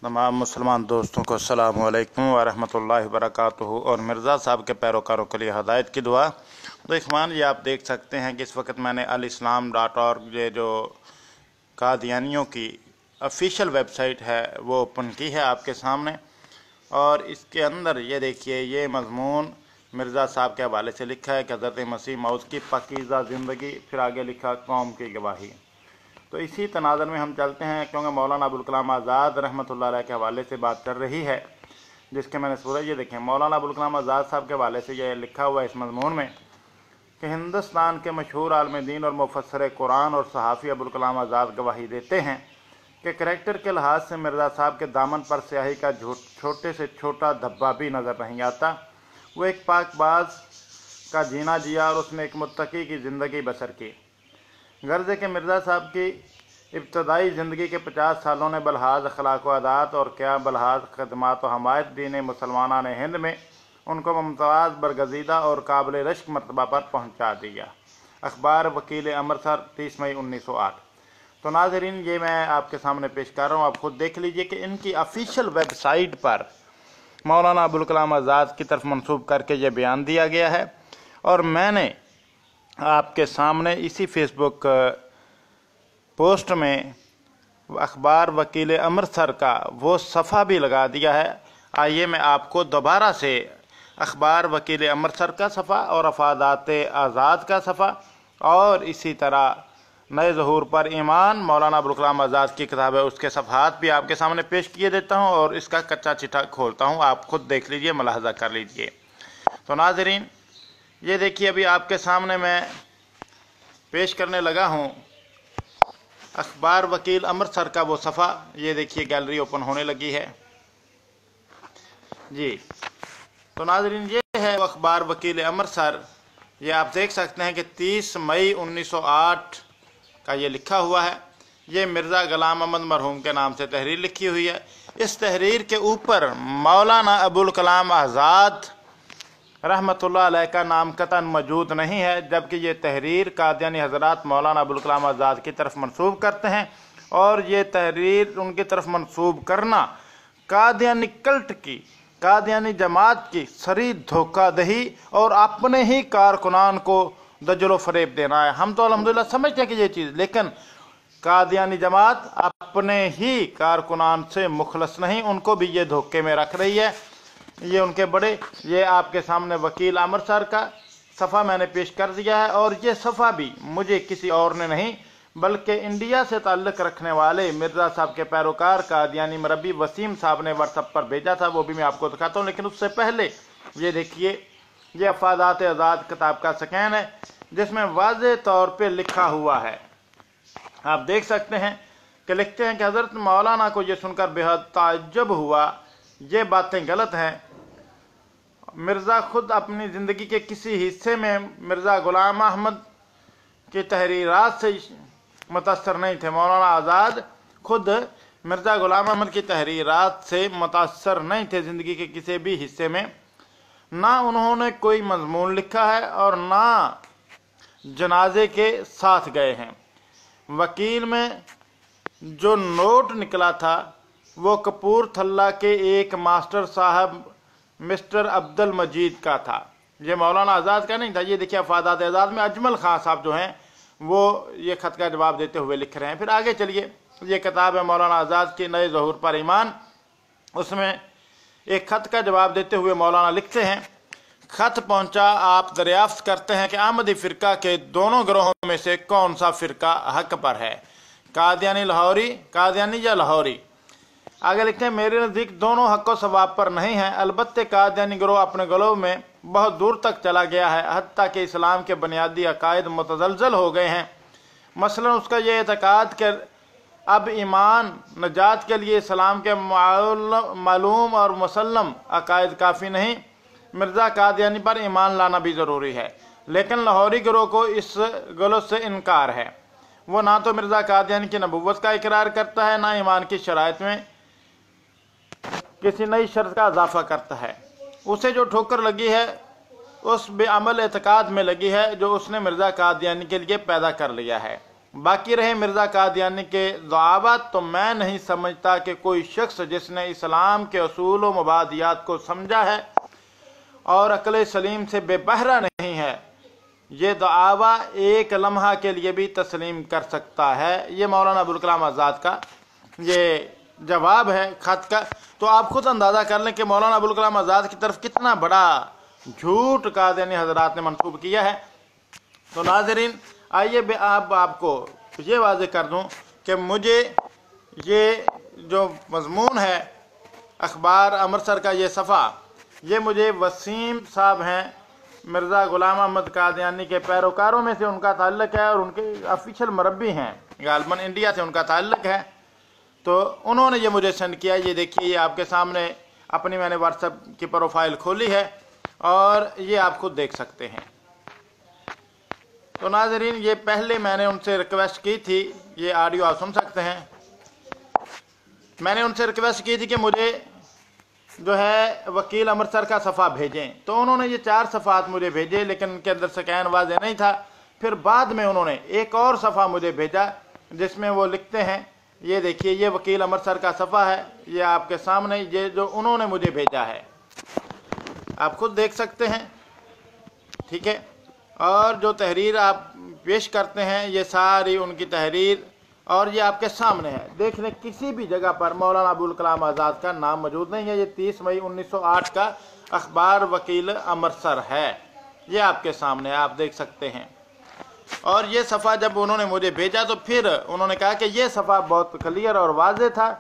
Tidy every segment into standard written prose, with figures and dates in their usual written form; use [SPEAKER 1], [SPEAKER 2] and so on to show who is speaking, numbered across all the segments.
[SPEAKER 1] तमाम मुसलमान दोस्तों को अस्सलामु अलैकुम व रहमतुल्लाहि व बरकातुहू और मिर्ज़ा साहब के पैरोकारों के लिए हदायत की दुआ। तो इख़वान, ये आप देख सकते हैं कि इस वक्त मैंने alislam.org ये जो कादियानियों की ऑफिशियल वेबसाइट है वो ओपन की है आपके सामने। और इसके अंदर ये देखिए, ये मज़मून मिर्ज़ा साहब के हवाले से लिखा है कि हज़रत मसीह मौद की पाकीज़ा ज़िंदगी, फिर आगे लिखा कौम की गवाही। तो इसी तनाज़र में हम चलते हैं, क्योंकि मौलाना अबुल कलाम आज़ाद रहमतुल्लाह अलैह के हवाले से बात कर रही है, जिसके मैंने सूरत ये देखें। मौलाना अबुल कलाम आज़ाद साहब के हवाले से यह लिखा हुआ है इस मज़मून में कि हिंदुस्तान के मशहूर आलिम दीन और मुफस्सिर कुरान और सहाफ़ी अबुल कलाम आज़ाद गवाही देते हैं कि करैक्टर के लिहाज से मिर्ज़ा साहब के दामन पर स्याही का छोटे से छोटा धब्बा भी नज़र नहीं आता। वो एक पाकबाज का जीना जिया और उसने एक मुत्तकी की ज़िंदगी बसर की। गर्ज के मिर्ज़ा साहब की इब्तदाई ज़िंदगी के 50 सालों ने बलहाज अखलाक व आदात और क्या बलहाज खदमात व हमायत दीन मुसलमान हिंद में उनको मुमताज़ बरगज़ीदा और काबिल रश्क मरतबा पर पहुँचा दिया। अखबार वकील अमृतसर 30 मई 1908। तो नाज़रीन, ये मैं आपके सामने पेश कर रहा हूँ, आप खुद देख लीजिए कि इनकी ऑफिशियल वेबसाइट पर मौलाना अबुल कलाम आज़ाद की तरफ मंसूब करके ये बयान दिया गया है। और मैंने आपके सामने इसी फेसबुक पोस्ट में अखबार वकील अमृतसर का वो सफ़ा भी लगा दिया है। आइए मैं आपको दोबारा से अखबार वकील अमृतसर का सफ़ा और अफादात आज़ाद का सफ़ा और इसी तरह नए ज़हूर पर ईमान मौलाना अबुल कलाम आज़ाद की किताब है उसके सफ़हात भी आपके सामने पेश किए देता हूँ और इसका कच्चा चिट्ठा खोलता हूँ। आप खुद देख लीजिए, मुलाहजा कर लीजिए। तो नाज़रीन, ये देखिए, अभी आपके सामने मैं पेश करने लगा हूँ अखबार वकील अमृतसर का वो सफ़ा। ये देखिए, गैलरी ओपन होने लगी है जी। तो नाज़रीन, ये है अखबार वकील अमृतसर। ये आप देख सकते हैं कि 30 मई 1908 का ये लिखा हुआ है। ये मिर्ज़ा ग़ुलाम अहमद मरहूम के नाम से तहरीर लिखी हुई है। इस तहरीर के ऊपर मौलाना अबुल कलाम आज़ाद रहमतुल्लाह अलैह का नाम कतन मौजूद नहीं है, जबकि ये तहरीर कादियानी हज़रात मौलाना अबुल कलाम आज़ाद की तरफ मंसूब करते हैं। और ये तहरीर उनकी तरफ मंसूब करना कादियानी कल्ट की, कादियानी जमात की सरी धोखादही और अपने ही कारकुनान को दजलो फरेब देना है। हम तो अल्हम्दुलिल्लाह समझते हैं कि ये चीज़, लेकिन कादियानी जमात अपने ही कारकुनान से मुखलस नहीं, उनको भी ये धोखे में रख रही है। ये उनके बड़े, ये आपके सामने वकील अमृतसर का सफ़ा मैंने पेश कर दिया है। और ये सफ़ा भी मुझे किसी और ने नहीं बल्कि इंडिया से ताल्लुक़ रखने वाले मिर्ज़ा साहब के पैरोकार कादियानी मरबी वसीम साहब ने व्हाट्सएप पर भेजा था। वो भी मैं आपको दिखाता हूँ, लेकिन उससे पहले ये देखिए, ये अफादात आज़ाद किताब का स्कैन है जिसमें वाज़े तौर पर लिखा हुआ है। आप देख सकते हैं कि लिखते हैं कि हज़रत मौलाना को ये सुनकर बेहद ताज्जुब हुआ, ये बातें गलत हैं। मिर्ज़ा खुद अपनी ज़िंदगी के किसी हिस्से में मिर्ज़ा ग़ुलाम अहमद की तहरीरात से मुतासर नहीं थे। मौलाना आज़ाद खुद मिर्ज़ा ग़ुलाम अहमद की तहरीरात से मुतासर नहीं थे ज़िंदगी के किसी भी हिस्से में। ना उन्होंने कोई मज़मून लिखा है और ना जनाजे के साथ गए हैं। वकील में जो नोट निकला था वो कपूरथला के एक मास्टर साहब मिस्टर अब्दुल मजीद का था, ये मौलाना आज़ाद का नहीं था। ये देखिए, अफादात आज़ाद में अजमल खान साहब जो हैं वो ये ख़त का जवाब देते हुए लिख रहे हैं। फिर आगे चलिए, ये किताब है मौलाना आज़ाद की नए ज़हूर पर ईमान। उसमें एक ख़त का जवाब देते हुए मौलाना लिखते हैं, ख़त पहुँचा, आप दरियाफ्त करते हैं कि अहमदी फ़िरका के दोनों गिरोहों में से कौन सा फ़िरका हक पर है, कादियानी लाहौरी, कादियानी या लाहौरी। आगे लिखते हैं, मेरे नज़दीक दोनों हक़ व सवाब पर नहीं हैं, अलबत्ते कादियानी गिरोह अपने गलों में बहुत दूर तक चला गया है, हत्ता कि इस्लाम के बुनियादी अकायद मुतज़लज़ल हो गए हैं। मसलन उसका ये एतक़ाद कि अब ईमान नजात के लिए इस्लाम के मालूम और मुसल्लम अकायद काफ़ी नहीं, मिर्ज़ा कादियानी पर ईमान लाना भी ज़रूरी है। लेकिन लाहौरी गिरोह को इस गलत से इनकार है। वो ना तो मिर्ज़ा कादियानी की नबुव्वत का इकरार करता है, ना ईमान की शराइत में किसी नई शर्त का इजाफा करता है। उसे जो ठोकर लगी है उस बेअमल एतकाद में लगी है जो उसने मिर्ज़ा कादियानी के लिए पैदा कर लिया है। बाकी रहे मिर्ज़ा कादियानी के दावा, तो मैं नहीं समझता कि कोई शख्स जिसने इस्लाम के असूल व मुबादियात को समझा है और अक्ल सलीम से बेबहरा नहीं है, ये दावा एक लम्हा के लिए भी तस्लीम कर सकता है। ये मौलाना अबुल कलाम आज़ाद का ये जवाब है खत का। तो आप खुद अंदाज़ा कर लें कि मौलाना अबुल कलाम आज़ाद की तरफ कितना बड़ा झूठ कादियानी हजरात ने मंसूब किया है। तो नाज़रीन, आइए आपको ये वाज़ेह कर दूं कि मुझे ये जो मज़मून है अखबार अमृतसर का ये सफ़ा, ये मुझे वसीम साहब हैं, मिर्ज़ा ग़ुलाम अहमद कादियानी के पैरोकारों में से उनका ताल्लुक़ है और उनके ऑफिशियल मुरब्बी हैं, गालिबन इंडिया से उनका ताल्लुक़ है। तो उन्होंने ये मुझे सेंड किया। ये देखिए, ये आपके सामने अपनी मैंने व्हाट्सएप की प्रोफाइल खोली है और ये आप खुद देख सकते हैं। तो नाज़रीन, ये पहले मैंने उनसे रिक्वेस्ट की थी, ये ऑडियो आप सुन सकते हैं। मैंने उनसे रिक्वेस्ट की थी कि मुझे जो है वकील अमृतसर का सफ़ा भेजें, तो उन्होंने ये 4 सफ़ात मुझे भेजे, लेकिन उनके अंदर स्कैन वाज़ेह नहीं था। फिर बाद में उन्होंने एक और सफ़ा मुझे भेजा जिसमें वो लिखते हैं, ये देखिए, ये वकील अमृतसर का सफ़ा है, ये आपके सामने, ये जो उन्होंने मुझे भेजा है आप खुद देख सकते हैं, ठीक है। और जो तहरीर आप पेश करते हैं ये सारी उनकी तहरीर, और ये आपके सामने है, देख लें, किसी भी जगह पर मौलाना अबुल कलाम आज़ाद का नाम मौजूद नहीं है। ये 30 मई 1908 का अखबार वकील अमृतसर है, ये आपके सामने आप देख सकते हैं। और ये सफ़ा जब उन्होंने मुझे भेजा तो फिर उन्होंने कहा कि ये सफ़ा बहुत क्लियर और वाज़ेह था,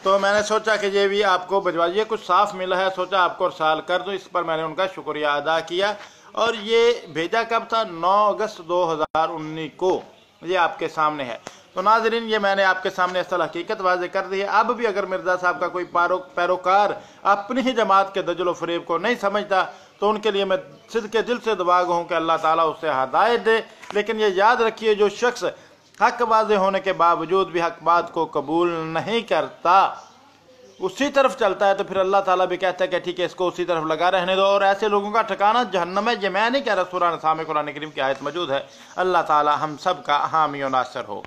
[SPEAKER 1] तो मैंने सोचा कि ये भी आपको भिजवाइए, कुछ साफ मिला है, सोचा आपको इरसाल कर दूँ। इस पर मैंने उनका शुक्रिया अदा किया। और ये भेजा कब था? 9 अगस्त 2019 को, ये आपके सामने है। तो नाज़रीन, ये मैंने आपके सामने असल हकीकत वाज़ेह कर दी है। अब भी अगर मिर्ज़ा साहब का कोई पैरोकार अपनी ही जमात के दजल व फरेब को नहीं समझता तो उनके लिए मैं सिद्क़े दिल से दुआ गो हूँ कि अल्लाह ताला उससे हिदायत दे। लेकिन ये याद रखिए, जो शख्स हक वाज़ेह होने के बावजूद भी हक बात को कबूल नहीं करता, उसी तरफ चलता है, तो फिर अल्लाह ताला भी कहता है कि ठीक है, इसको उसी तरफ लगा रहने दो। और ऐसे लोगों का ठिकाना जहन्नम है। ये मैं नहीं कह रहा, सूरह निसा में कुरान करीम की आयत मौजूद है। अल्लाह ताला हम सब का हामी और नासर हो।